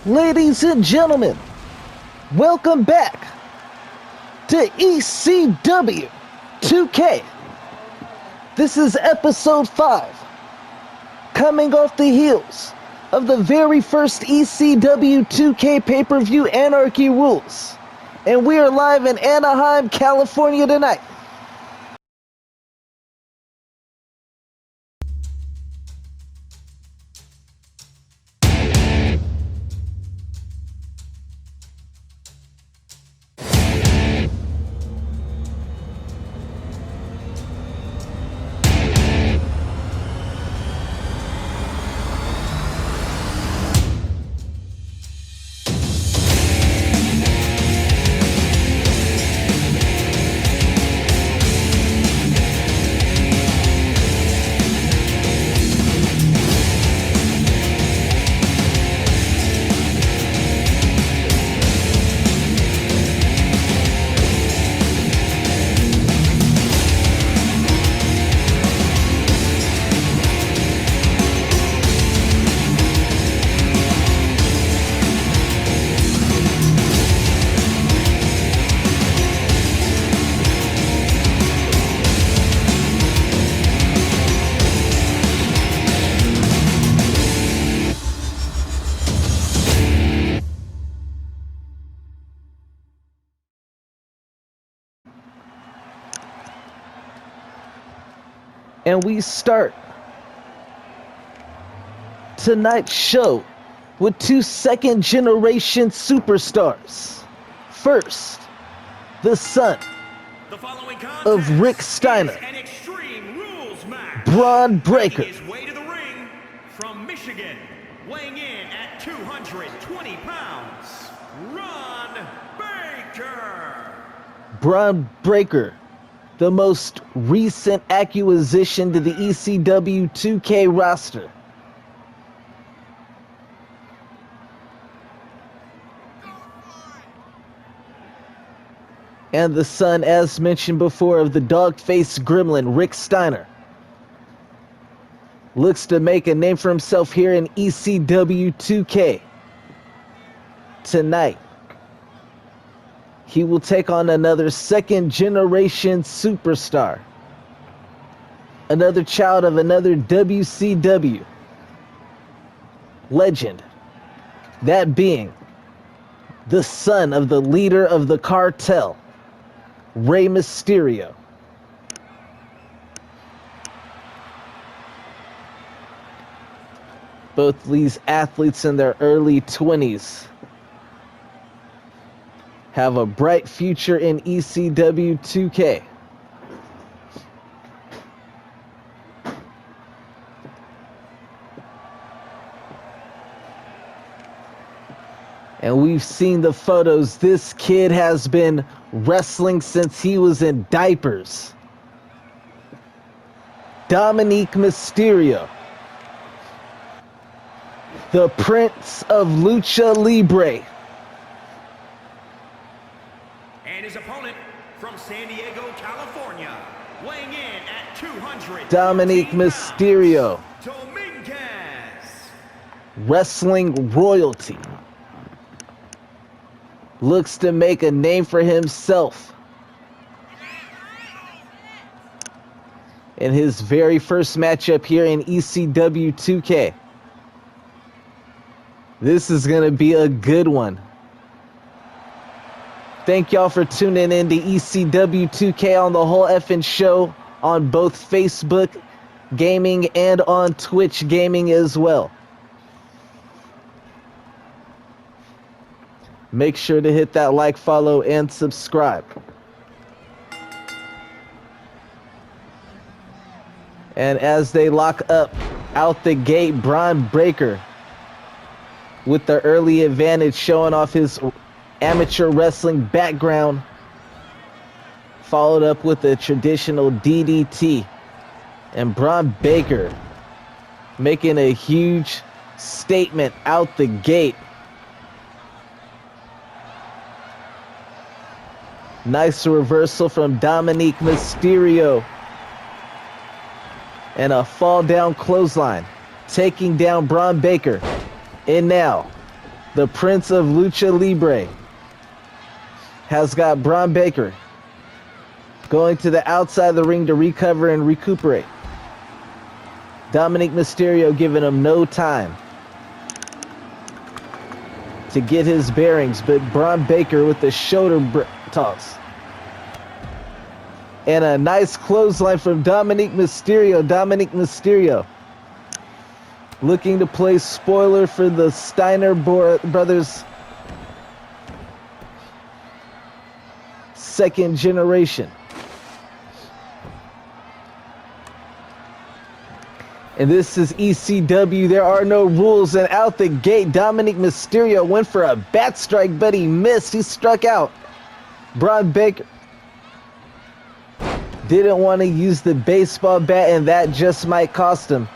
Ladies and gentlemen, welcome back to ECW 2K. This is episode 5, coming off the heels of the very first ECW 2K pay-per-view Anarchy Rules. And we are live in Anaheim, California tonight. And we start tonight's show with two second-generation superstars. First, the son of Rick Steiner, Bron Breakker. His way to the ring from Michigan, weighing in at 220 pounds, Bron Breakker. Bron Breakker, the most recent acquisition to the ECW 2K roster. And the son, as mentioned before, of the dog-faced gremlin, Rick Steiner. Looks to make a name for himself here in ECW 2K. Tonight, he will take on another second-generation superstar. Another child of another WCW legend. That being the son of the leader of the cartel, Rey Mysterio. Both these athletes in their early 20s have a bright future in ECW 2K. And we've seen the photos. This kid has been wrestling since he was in diapers. DOMINIK Mysterio, the Prince of Lucha Libre. And his opponent from San Diego, California, weighing in at 200. DOMINIK Mysterio, DOMINIK. wrestling royalty. Looks to make a name for himself in his very first matchup here in ECW 2K. This is going to be a good one. Thank y'all for tuning in to ECW 2K on the whole effing show on both Facebook Gaming and on Twitch Gaming as well. Make sure to hit that like, follow, and subscribe. And as they lock up out the gate, Bron Breakker with the early advantage, showing off his amateur wrestling background, followed up with a traditional DDT. And Bron Breakker making a huge statement out the gate. Nice reversal from DOMINIK Mysterio. And a fall down clothesline, taking down Bron Breakker. And now, the Prince of Lucha Libre, has got Bron Breakker going to the outside of the ring to recover and recuperate. Dominik Mysterio giving him no time to get his bearings, but Bron Breakker with the shoulder toss. And a nice clothesline from Dominik Mysterio. Dominik Mysterio looking to play spoiler for the Steiner brothers' second generation. And this is ECW. There are no rules. And out the gate, Dominik Mysterio went for a bat strike, but he missed. He struck out. Bron Breakker didn't want to use the baseball bat, and that just might cost him.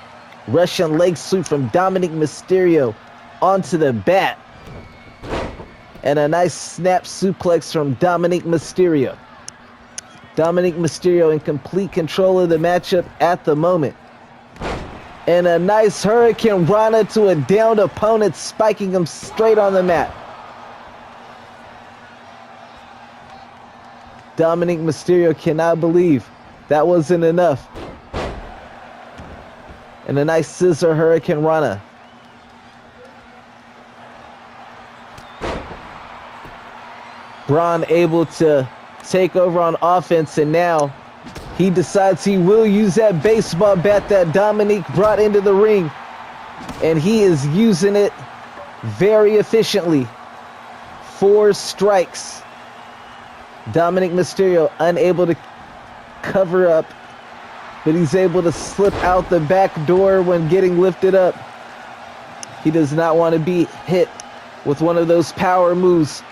Russian leg sweep from Dominik Mysterio onto the bat. And a nice snap suplex from Dominik Mysterio. Dominik Mysterio in complete control of the matchup at the moment. And a nice Hurricane Rana to a downed opponent, spiking him straight on the mat. Dominik Mysterio cannot believe that wasn't enough. And a nice scissor Hurricane Rana. Braun able to take over on offense, and now he decides he will use that baseball bat that Dominik brought into the ring. And he is using it very efficiently. 4 strikes. Dominik Mysterio unable to cover up, but he's able to slip out the back door when getting lifted up. He does not want to be hit with one of those power moves.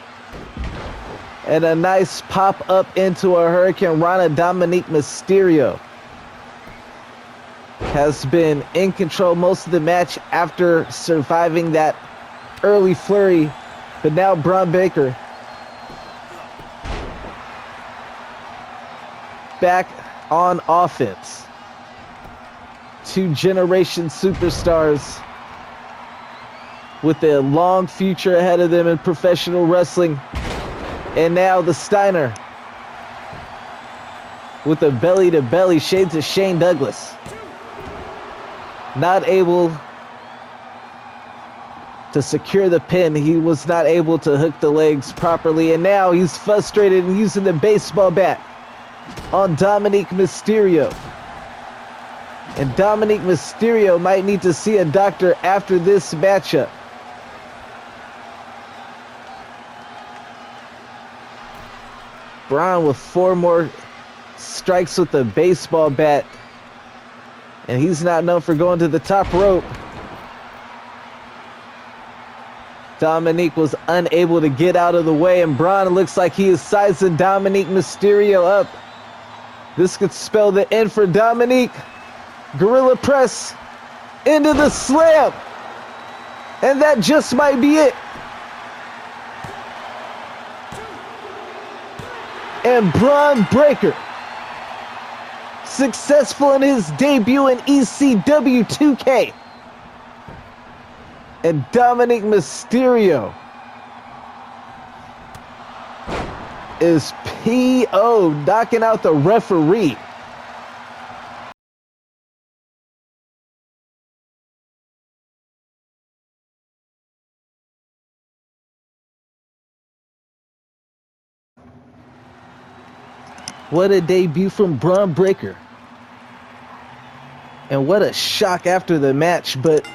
And a nice pop up into a Hurricane Rana. Dominik Mysterio has been in control most of the match after surviving that early flurry. But now Bron Breakker back on offense. 2 generation superstars with a long future ahead of them in professional wrestling. And now the Steiner with a belly-to-belly, shades of Shane Douglas. Not able to secure the pin. He was not able to hook the legs properly. And now he's frustrated and using the baseball bat on Dominik Mysterio. And Dominik Mysterio might need to see a doctor after this matchup. Braun with 4 more strikes with the baseball bat. And he's not known for going to the top rope. Dominik was unable to get out of the way, and Braun looks like he is sizing Dominik Mysterio up. This could spell the end for Dominik. Gorilla press into the slam. And that just might be it. And Bron Breakker, successful in his debut in ECW 2K. And Dominik Mysterio is P.O. knocking out the referee. What a debut from Bron Breakker. And what a shock after the match. But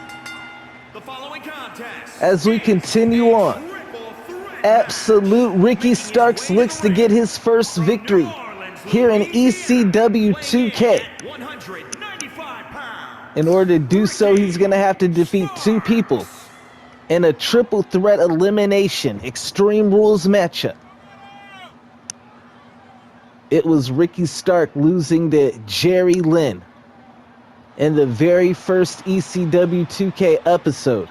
as we continue on, Absolute Ricky Starks looks to get his first victory here in ECW 2K. In order to do so, he's going to have to defeat 2 people in a triple threat elimination Extreme Rules matchup. It was Ricky Stark losing to Jerry Lynn in the very first ECW 2K episode.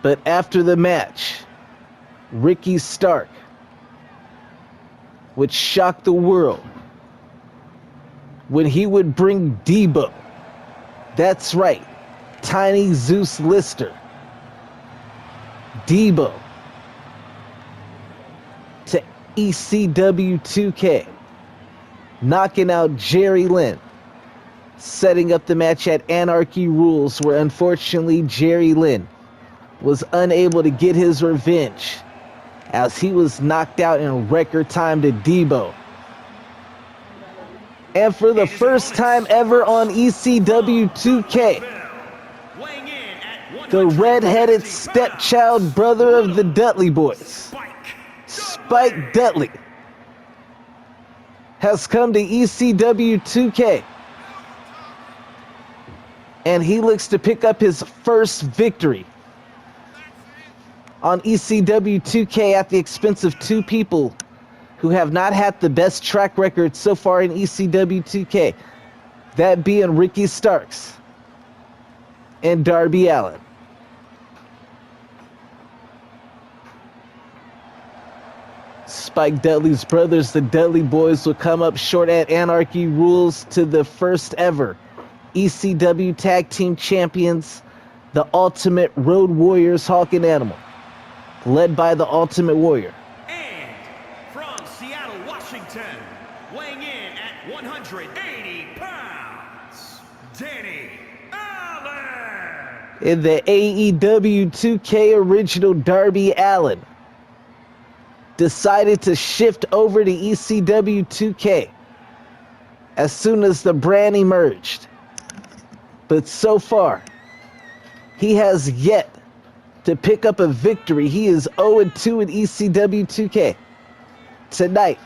But after the match, Ricky Stark would shock the world when he would bring Debo. That's right, Tiny Zeus Lister Debo to ECW 2K, knocking out Jerry Lynn, setting up the match at Anarchy Rules, where unfortunately Jerry Lynn was unable to get his revenge as he was knocked out in record time to Debo. And for the first time ever on ECW 2K, the red-headed stepchild brother of the Dudley boys, Spike Dudley, has come to ECW 2K. And he looks to pick up his first victory on ECW 2K at the expense of two people who have not had the best track record so far in ECW 2K. That being Ricky Starks and Darby Allin. Spike Dudley's brothers, the Dudley boys, will come up short at Anarchy Rules to the first ever ECW Tag Team Champions, the Ultimate Road Warriors, Hawk and Animal, led by the Ultimate Warrior. And from Seattle, Washington, weighing in at 180 pounds, Danny Allin. In the AEW 2K original, Darby Allin decided to shift over to ECW 2K as soon as the brand emerged. But so far, he has yet to pick up a victory. He is 0-2 in ECW 2K. Tonight,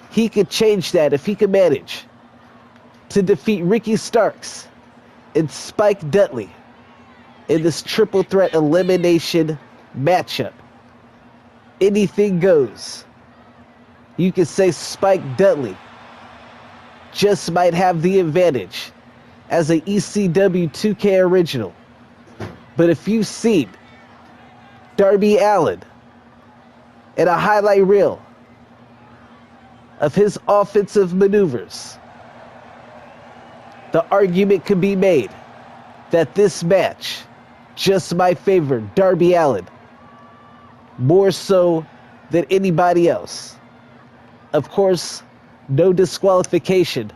he could change that if he could manage to defeat Ricky Starks and Spike Dudley in this triple threat elimination matchup. Anything goes. You could say Spike Dudley just might have the advantage as a ECW 2K original. But if you've seen Darby Allin in a highlight reel of his offensive maneuvers, the argument could be made that this match just might favor Darby Allin more so than anybody else. Of course, no disqualification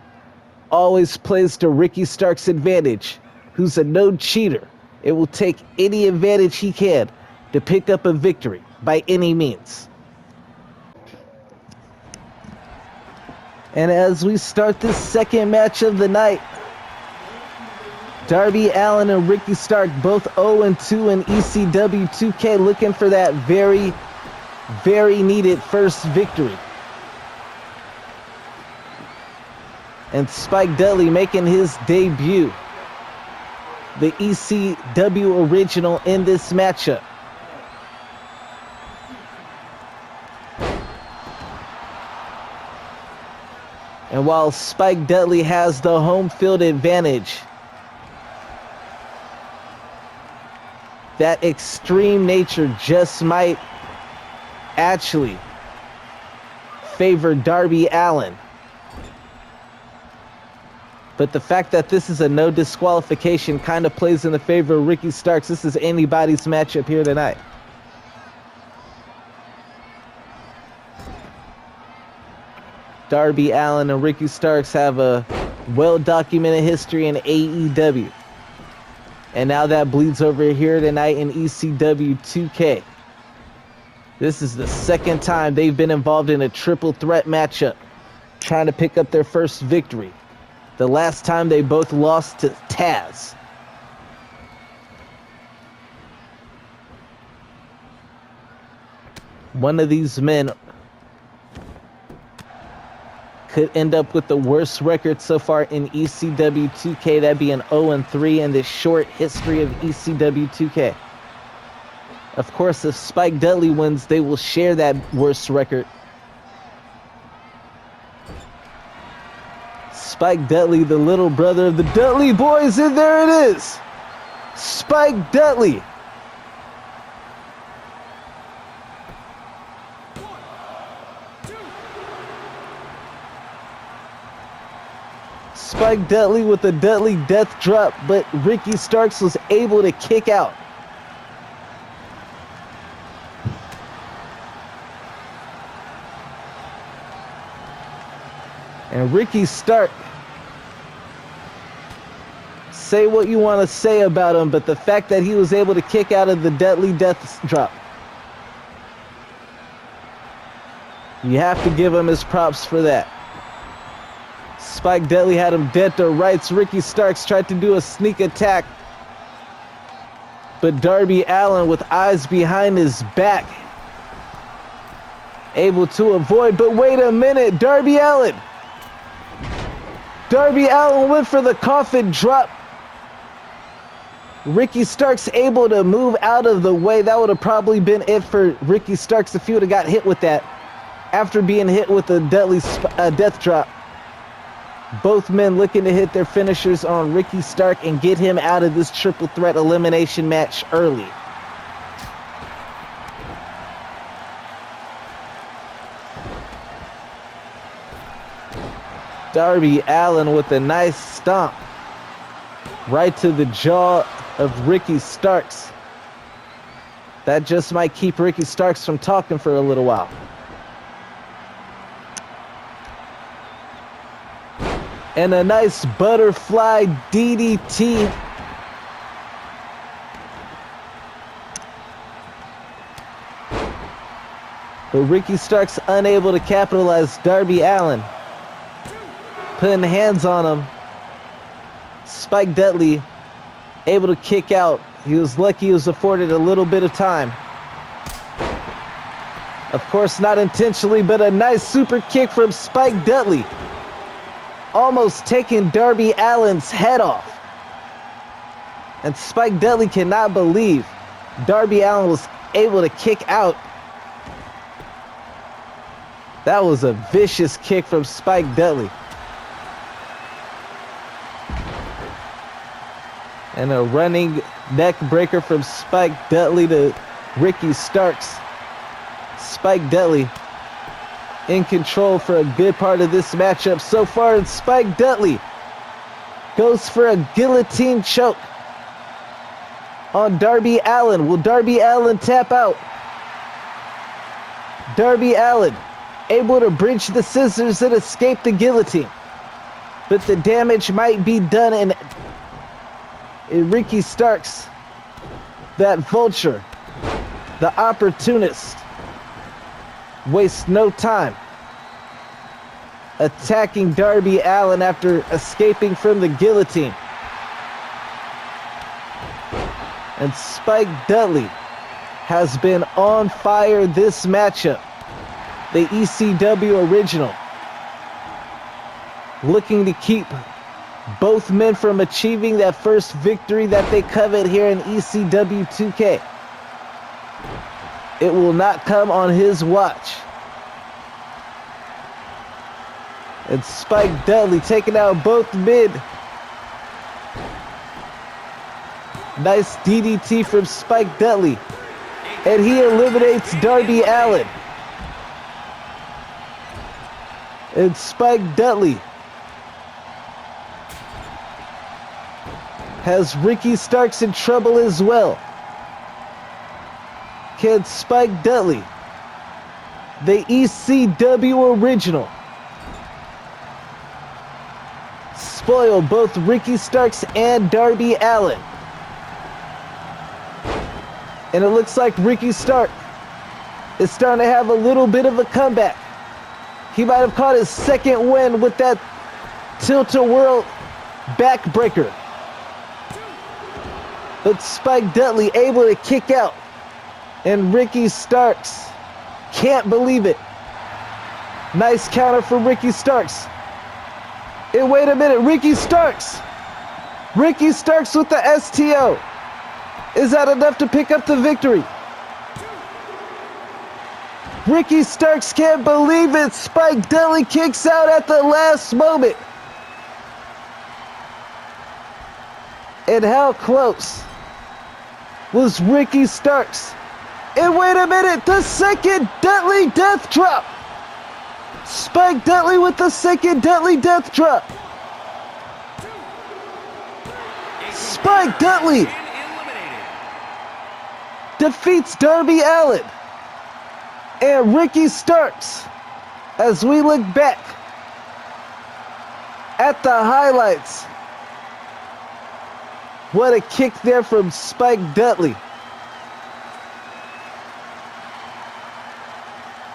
always plays to Ricky Starks' advantage, who's a known cheater. It will take any advantage he can to pick up a victory by any means. And as we start this second match of the night, Darby Allin and Ricky Stark both 0-2 in ECW 2K, looking for that very, very needed first victory. And Spike Dudley making his debut, the ECW original, in this matchup. And while Spike Dudley has the home field advantage, that extreme nature just might actually favor Darby Allin. But the fact that this is a no disqualification kind of plays in the favor of Ricky Starks. This is anybody's matchup here tonight. Darby Allin and Ricky Starks have a well-documented history in AEW. And now that bleeds over here tonight in ECW 2K. This is the second time they've been involved in a triple threat matchup, trying to pick up their first victory. The last time they both lost to Taz. One of these men could end up with the worst record so far in ECW 2K. That'd be an 0-3 in this short history of ECW 2K. Of course, if Spike Dudley wins, they will share that worst record. Spike Dudley, the little brother of the Dudley boys, and there it is! Spike Dudley! Spike Dudley with the Dudley death drop, but Ricky Starks was able to kick out. And Ricky Stark, say what you want to say about him, but the fact that he was able to kick out of the deadly death drop, you have to give him his props for that. Spike Dudley had him dead to rights. Ricky Starks tried to do a sneak attack, but Darby Allin, with eyes behind his back, able to avoid. But wait a minute, Darby Allin went for the coffin drop. Ricky Starks able to move out of the way. That would have probably been it for Ricky Starks if he would have got hit with that after being hit with the deadly death drop. Both men looking to hit their finishers on Ricky Stark and get him out of this triple threat elimination match early. Darby Allin with a nice stomp right to the jaw of Ricky Starks. That just might keep Ricky Starks from talking for a little while. And a nice butterfly DDT. But Ricky Starks unable to capitalize. Darby Allin putting hands on him. Spike Dudley able to kick out. He was lucky he was afforded a little bit of time. Of course, not intentionally, but a nice super kick from Spike Dudley, almost taking Darby Allin's head off. And Spike Dudley cannot believe Darby Allin was able to kick out. That was a vicious kick from Spike Dudley. And a running neck breaker from Spike Dudley to Ricky Starks. Spike Dudley in control for a good part of this matchup so far, and Spike Dudley goes for a guillotine choke on Darby Allin. Will Darby Allin tap out? Darby Allin able to bridge the scissors and escape the guillotine, but the damage might be done in Ricky Starks, that vulture, the opportunist, wastes no time attacking Darby Allin after escaping from the guillotine. And Spike Dudley has been on fire this matchup. The ECW original, looking to keep both men from achieving that first victory that they covet here in ECW 2K. It will not come on his watch. And Spike Dudley taking out both men. Nice DDT from Spike Dudley. And he eliminates Darby Allin. And Spike Dudley has Ricky Starks in trouble as well. Can Spike Dudley, the ECW original, spoil both Ricky Starks and Darby Allin? And it looks like Ricky Stark is starting to have a little bit of a comeback. He might have caught his second win with that tilt-a-whirl backbreaker. But Spike Dudley able to kick out. And Ricky Starks can't believe it. Nice counter for Ricky Starks. And wait a minute, Ricky Starks with the STO. Is that enough to pick up the victory? Ricky Starks can't believe it. Spike Dudley kicks out at the last moment. And how close was Ricky Starks? And wait a minute, the second Dudley death drop. Spike Dudley with the second Dudley death drop. Spike Dudley defeats Darby Allin and Ricky Starks as we look back at the highlights. What a kick there from Spike Dudley.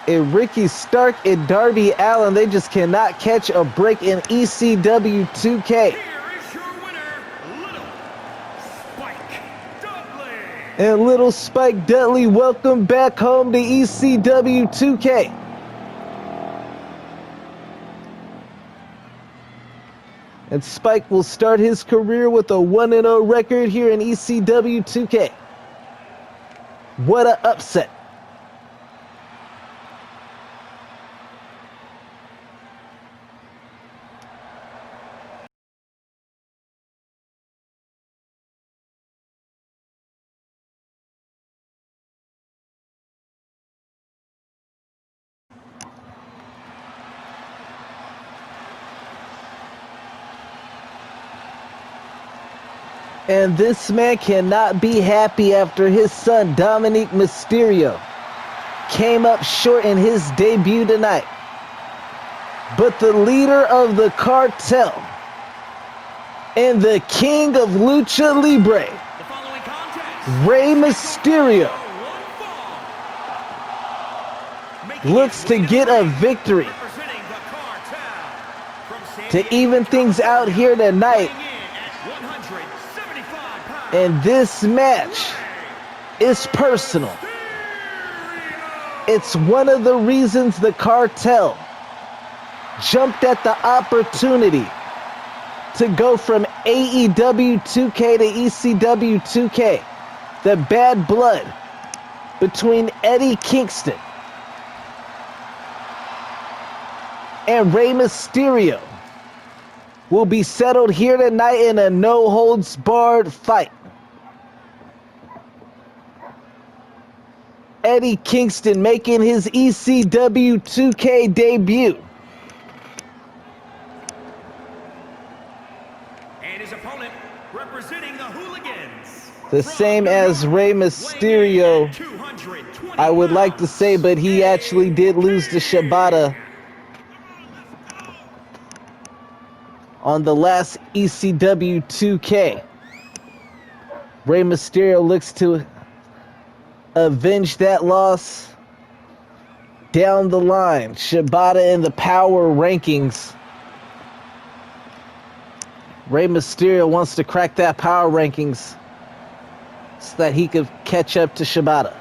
And Ricky Stark and Darby Allin, they just cannot catch a break in ECW 2K. Here is your winner, Little Spike Dudley. And Little Spike Dudley, welcome back home to ECW 2K. And Spike will start his career with a 1-0 record here in ECW 2K. What an upset. And this man cannot be happy after his son, DOMINIK Mysterio, came up short in his debut tonight. But the leader of the cartel and the king of Lucha Libre, The following contest, Rey Mysterio, looks to get a victory representing the cartel from San to Diego, even things out here tonight. weighing in at 175 pounds. And this match is personal. It's one of the reasons the cartel jumped at the opportunity to go from AEW 2K to ECW 2K. The bad blood between Eddie Kingston and Rey Mysterio will be settled here tonight in a no-holds-barred fight. Eddie Kingston making his ECW 2K debut. And his opponent representing the Hooligans. The same as Rey Mysterio, I would like to say, but he actually did lose to Shibata on the last ECW 2K. Rey Mysterio looks to avenge that loss down the line. Shibata in the power rankings. Rey Mysterio wants to crack that power rankings so that he could catch up to Shibata.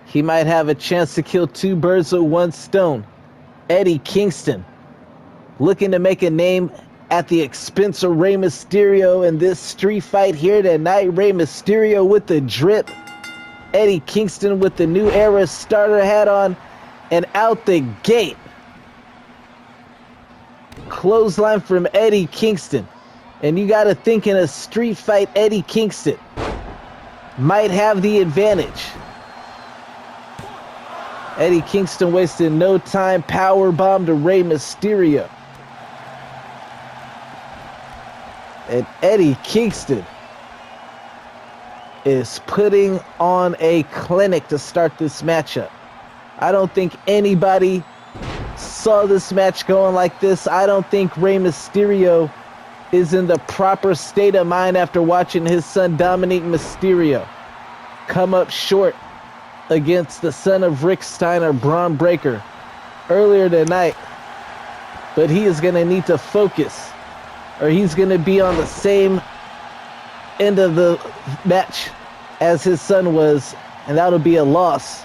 He might have a chance to kill two birds with one stone. Eddie Kingston looking to make a name at the expense of Rey Mysterio in this street fight here tonight. Rey Mysterio with the drip. Eddie Kingston with the new era starter hat on. And out the gate, clothesline from Eddie Kingston. And you got to think, in a street fight, Eddie Kingston might have the advantage. Eddie Kingston wasted no time, powerbomb to Rey Mysterio. And Eddie Kingston is putting on a clinic to start this matchup. I don't think anybody saw this match going like this. I don't think Rey Mysterio is in the proper state of mind after watching his son DOMINIK Mysterio come up short against the son of Rick Steiner, Bron Breakker, earlier tonight. But he is going to need to focus, or he's going to be on the same end of the match as his son was, and that'll be a loss.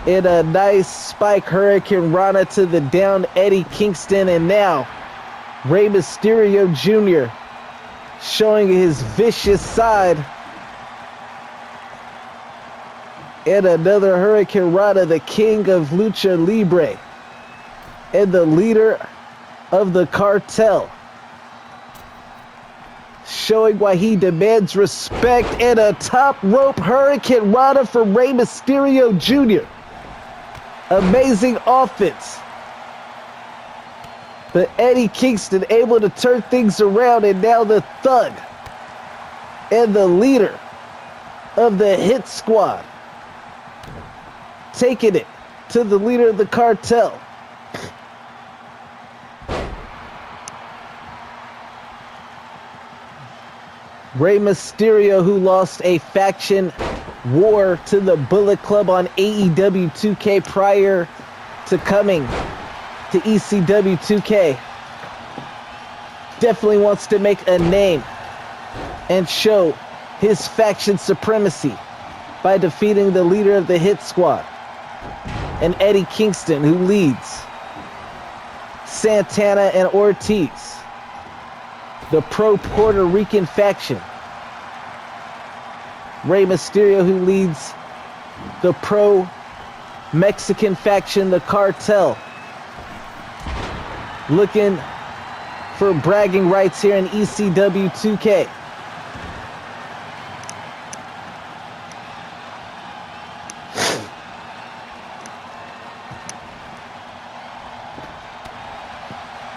In a nice spike Hurricane Rana to the down Eddie Kingston, and now Rey Mysterio Jr. showing his vicious side. And another Hurricane Rana, the king of Lucha Libre and the leader of the cartel, showing why he demands respect. And a top rope Hurricane Rana for Rey Mysterio Jr. Amazing offense. But Eddie Kingston able to turn things around, and now the thug and the leader of the Hit Squad taking it to the leader of the cartel. Rey Mysterio, who lost a faction war to the Bullet Club on AEW 2K prior to coming to ECW 2K, definitely wants to make a name and show his faction supremacy by defeating the leader of the Hit Squad and Eddie Kingston, who leads Santana and Ortiz, the pro-Puerto Rican faction. Rey Mysterio, who leads the pro-Mexican faction, the Cartel, looking for bragging rights here in ECW 2K.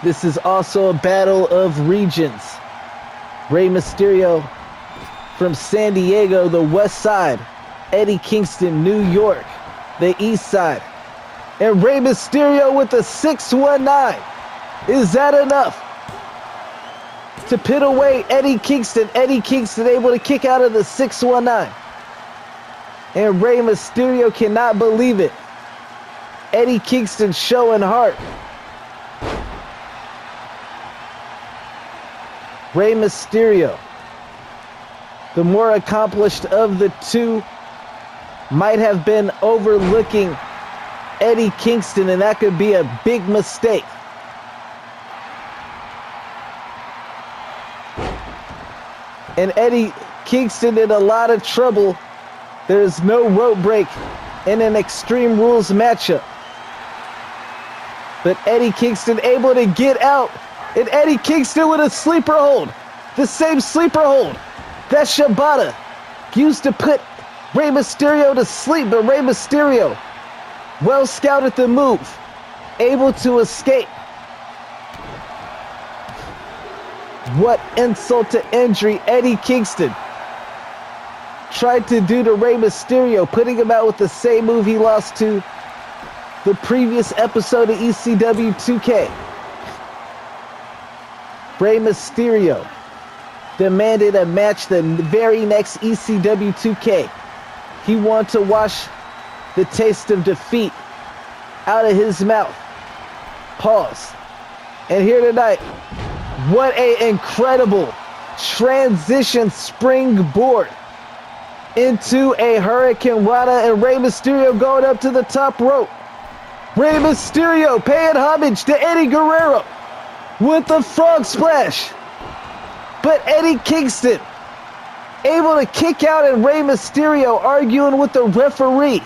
This is also a battle of regions. Rey Mysterio from San Diego, the west side. Eddie Kingston, New York, the east side. And Rey Mysterio with the 619. Is that enough to pit away Eddie Kingston? Eddie Kingston able to kick out of the 619. And Rey Mysterio cannot believe it. Eddie Kingston showing heart. Rey Mysterio, the more accomplished of the two, might have been overlooking Eddie Kingston, and that could be a big mistake. And Eddie Kingston in a lot of trouble. There's no rope break in an Extreme Rules matchup. But Eddie Kingston able to get out. And Eddie Kingston with a sleeper hold. The same sleeper hold that Shibata used to put Rey Mysterio to sleep. But Rey Mysterio, well scouted the move, able to escape. What insult to injury Eddie Kingston tried to do to Rey Mysterio, putting him out with the same move he lost to the previous episode of ECW 2K. Rey Mysterio demanded a match the very next ECW 2K. He wanted to wash the taste of defeat out of his mouth. Pause. And here tonight, what an incredible transition springboard into a Hurricane Rana, and Rey Mysterio going up to the top rope. Rey Mysterio paying homage to Eddie Guerrero with the frog splash. But Eddie Kingston able to kick out, and Rey Mysterio arguing with the referee.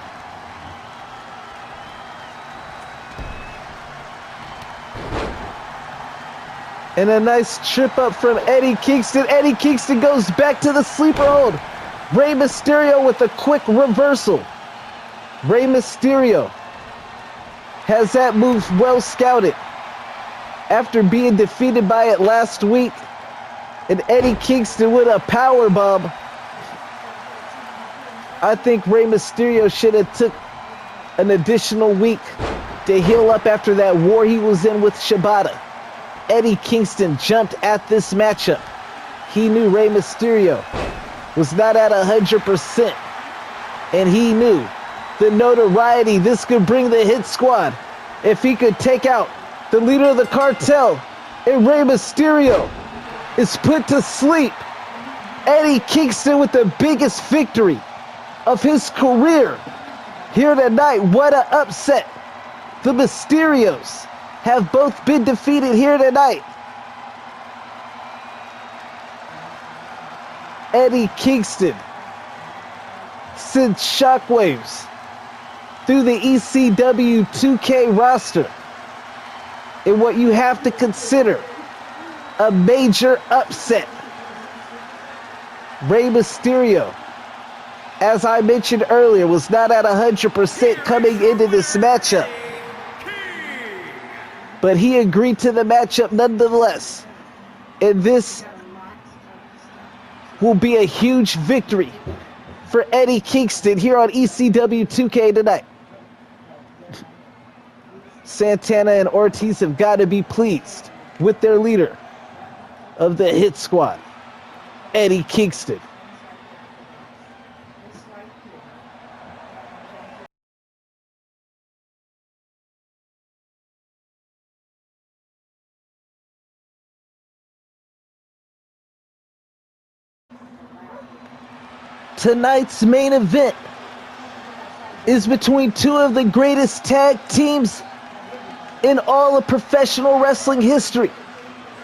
And a nice trip up from Eddie Kingston. Eddie Kingston goes back to the sleeper hold. Rey Mysterio with a quick reversal. Rey Mysterio has that move well scouted after being defeated by it last week. And Eddie Kingston with a power bomb. I think Rey Mysterio should have took an additional week to heal up after that war he was in with Shibata. Eddie Kingston jumped at this matchup. He knew Rey Mysterio was not at 100%. And he knew the notoriety this could bring the Hit Squad if he could take out the leader of the cartel. And Rey Mysterio is put to sleep. Eddie Kingston with the biggest victory of his career here tonight. What an upset. The Mysterios have both been defeated here tonight. Eddie Kingston sends shockwaves through the ECW 2K roster. And what you have to consider, a major upset. Rey Mysterio, as I mentioned earlier, was not at 100% coming into this matchup. But he agreed to the matchup nonetheless. And this will be a huge victory for Eddie Kingston here on ECW 2K tonight. Santana and Ortiz have got to be pleased with their leader of the Hit Squad, Eddie Kingston. Tonight's main event is between two of the greatest tag teams in all of professional wrestling history,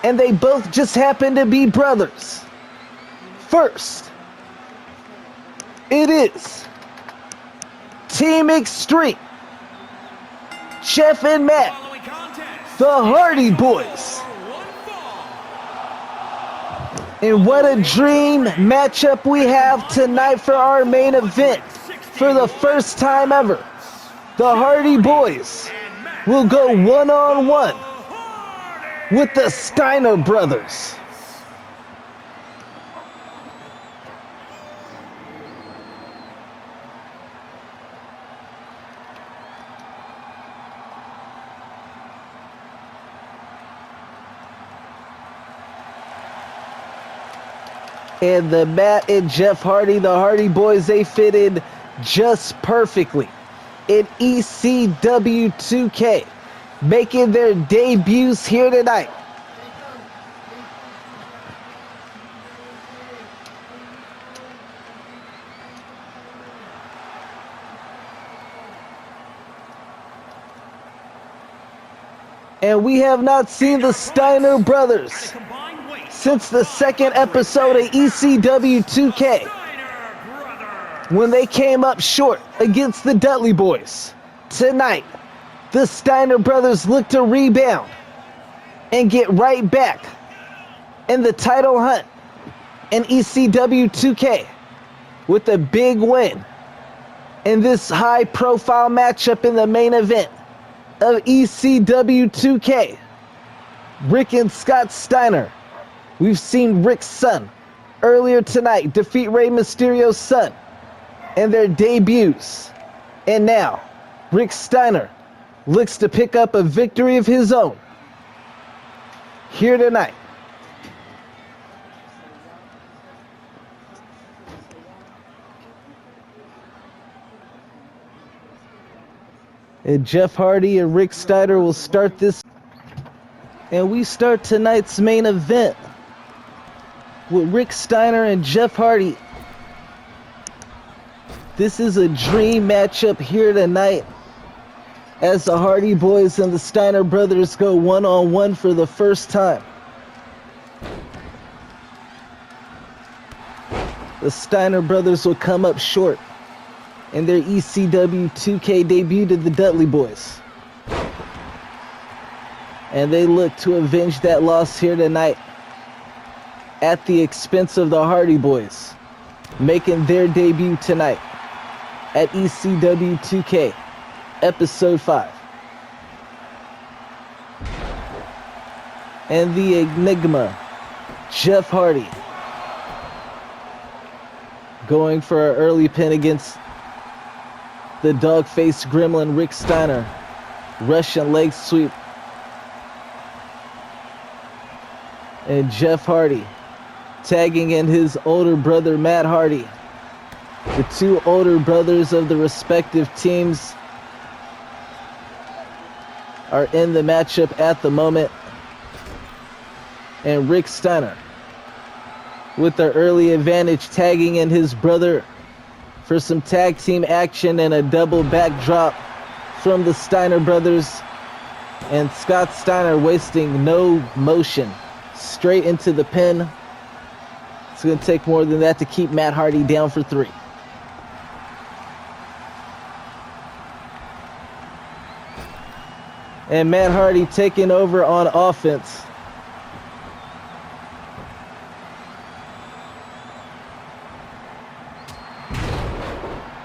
and they both just happen to be brothers. First, it is Team Extreme, Jeff and Matt, the Hardy Boys. And what a dream matchup we have tonight for our main event. For the first time ever, the Hardy Boys will go one-on-one with the Steiner brothers. And the Matt and Jeff Hardy, the Hardy Boys, they fitted just perfectly in ECW 2K, making their debuts here tonight. And we have not seen the Steiner brothers since the second episode of ECW 2K, when they came up short against the Dudley Boys. Tonight, the Steiner brothers look to rebound and get right back in the title hunt in ECW 2K with a big win in this high-profile matchup in the main event of ECW 2K. Rick and Scott Steiner. We've seen Rick's son earlier tonight defeat Rey Mysterio's son in their debuts. And now, Rick Steiner looks to pick up a victory of his own here tonight. And Jeff Hardy and Rick Steiner will start this. And we start tonight's main event with Rick Steiner and Jeff Hardy. This is a dream matchup here tonight as the Hardy Boys and the Steiner brothers go one-on-one for the first time. The Steiner brothers will come up short in their ECW 2K debut to the Dudley Boys. And they look to avenge that loss here tonight at the expense of the Hardy Boys, making their debut tonight at ECW 2K, Episode 5. And the Enigma, Jeff Hardy, going for an early pin against the dog-faced gremlin Rick Steiner. Russian leg sweep. And Jeff Hardy tagging in his older brother Matt Hardy. The two older brothers of the respective teams are in the matchup at the moment. And Rick Steiner, with the early advantage, tagging in his brother for some tag team action and a double backdrop from the Steiner brothers. And Scott Steiner wasting no motion, straight into the pin. It's going to take more than that to keep Matt Hardy down for 3. And Matt Hardy taking over on offense.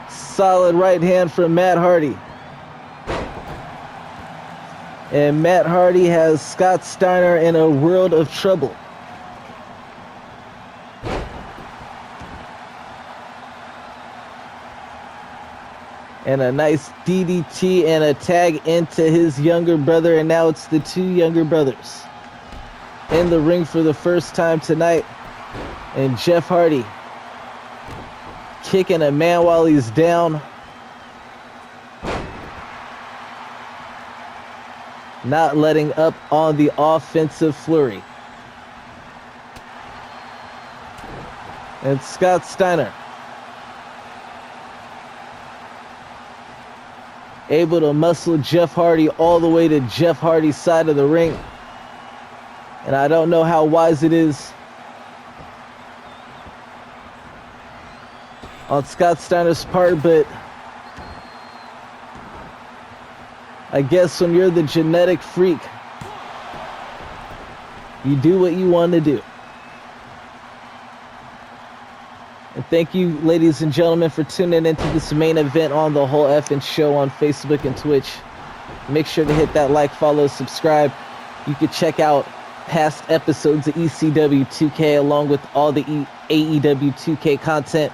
Solid right hand from Matt Hardy. And Matt Hardy has Scott Steiner in a world of trouble. And a nice DDT and a tag into his younger brother. And now it's the two younger brothers in the ring for the first time tonight. And Jeff Hardy kicking a man while he's down. Not letting up on the offensive flurry. And Scott Steiner able to muscle Jeff Hardy all the way to Jeff Hardy's side of the ring. And I don't know how wise it is on Scott Steiner's part, but I guess when you're the genetic freak, you do what you want to do. And thank you, ladies and gentlemen, for tuning into this main event on the Whole Effing Show on Facebook and Twitch. Make sure to hit that like, follow, subscribe. You can check out past episodes of ECW 2K along with all the AEW 2K content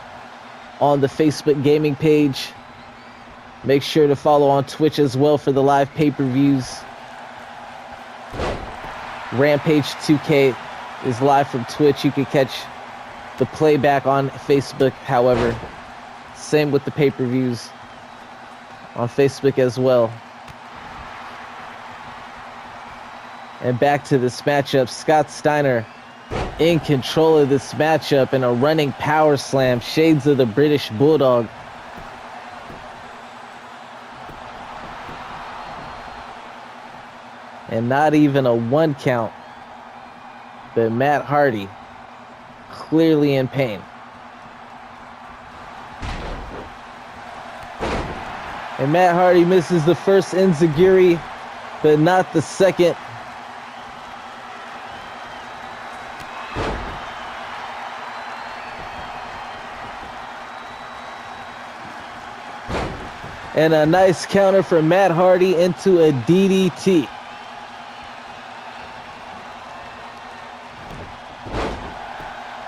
on the Facebook gaming page. Make sure to follow on Twitch as well for the live pay-per-views. Rampage 2K is live from Twitch. You can catch the playback on Facebook, however. Same with the pay-per-views on Facebook as well. And back to this matchup. Scott Steiner in control of this matchup and a running power slam. Shades of the British Bulldog. And not even a 1 count. But Matt Hardy clearly in pain. And Matt Hardy misses the first enziguri, but not the second. And a nice counter for Matt Hardy into a DDT.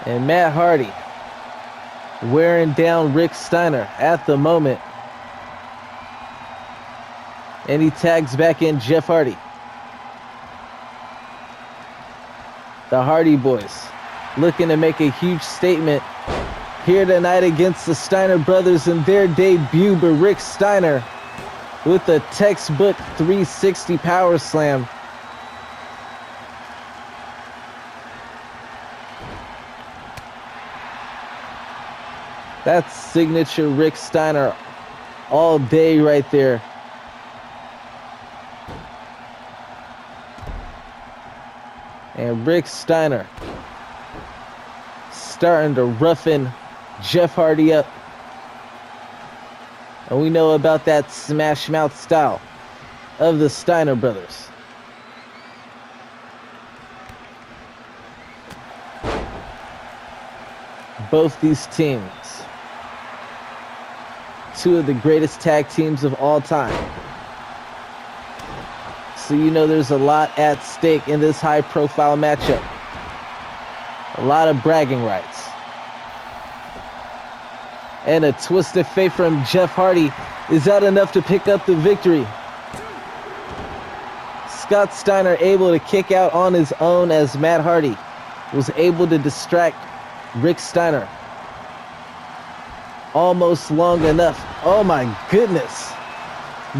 And Matt Hardy wearing down Rick Steiner at the moment. And he tags back in Jeff Hardy. The Hardy Boys looking to make a huge statement here tonight against the Steiner brothers in their debut. But Rick Steiner with a textbook 360 power slam. That's signature Rick Steiner all day right there. And Rick Steiner starting to roughen Jeff Hardy up. And we know about that smash mouth style of the Steiner brothers. Both these teams, two of the greatest tag teams of all time. So you know there's a lot at stake in this high-profile matchup. A lot of bragging rights. And a twist of fate from Jeff Hardy is that enough to pick up the victory. Scott Steiner able to kick out on his own as Matt Hardy was able to distract Rick Steiner almost long enough. Oh my goodness.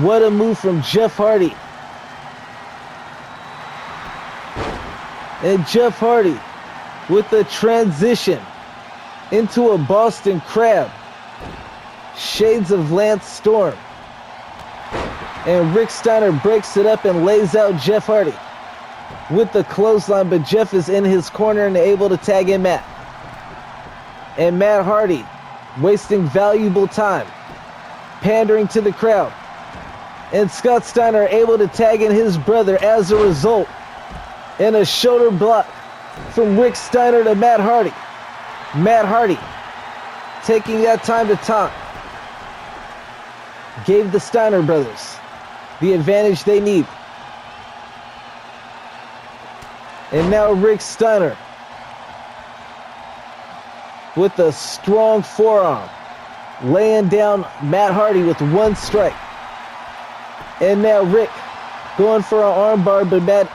What a move from Jeff Hardy. And Jeff Hardy with the transition into a Boston Crab. Shades of Lance Storm. And Rick Steiner breaks it up and lays out Jeff Hardy with the clothesline, but Jeff is in his corner and able to tag in Matt. And Matt Hardy wasting valuable time, pandering to the crowd. And Scott Steiner able to tag in his brother as a result. And a shoulder block from Rick Steiner to Matt Hardy. Matt Hardy taking that time to taunt gave the Steiner brothers the advantage they need. And now Rick Steiner with a strong forearm laying down Matt Hardy with one strike. And now Rick going for an armbar, but Matt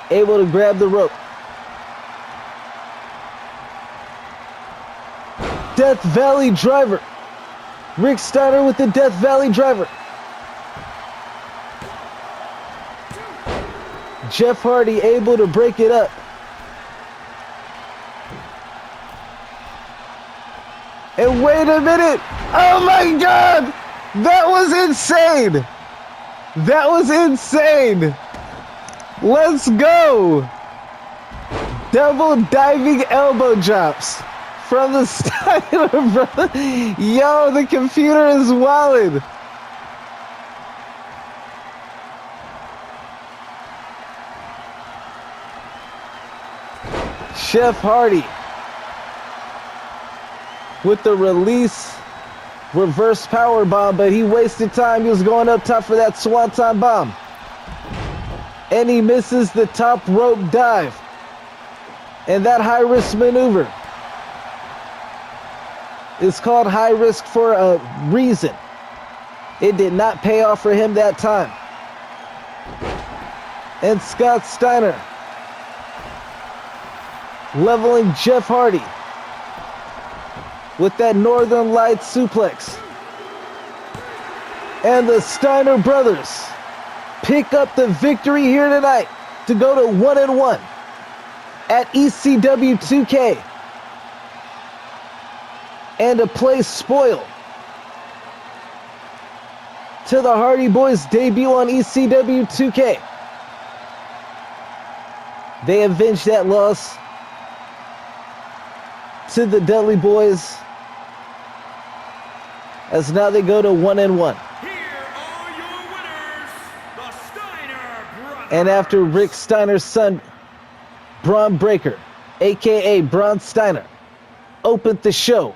able to grab the rope. Death Valley Driver. Rick Steiner with the Death Valley Driver. Jeff Hardy able to break it up. And wait a minute. Oh my God. That was insane. That was insane. Let's go. Double diving elbow drops from the Steiner brother. Yo, the computer is wildin'. Jeff Hardy with the release reverse power bomb, but he wasted time. He was going up top for that swanton bomb. And he misses the top rope dive. And that high risk maneuver is called high risk for a reason. It did not pay off for him that time. And Scott Steiner leveling Jeff Hardy with that Northern Lights suplex. And the Steiner brothers pick up the victory here tonight to go to 1-1 at ECW 2K. And to play spoil to the Hardy Boys debut on ECW 2K. They avenged that loss to the Dudley Boys, as now they go to 1-1. Here are your winners, the Steiner Brothers. And after Rick Steiner's son, Bron Breakker, aka Braun Steiner, opened the show,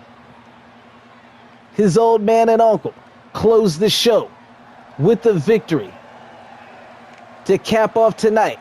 his old man and uncle closed the show with the victory to cap off tonight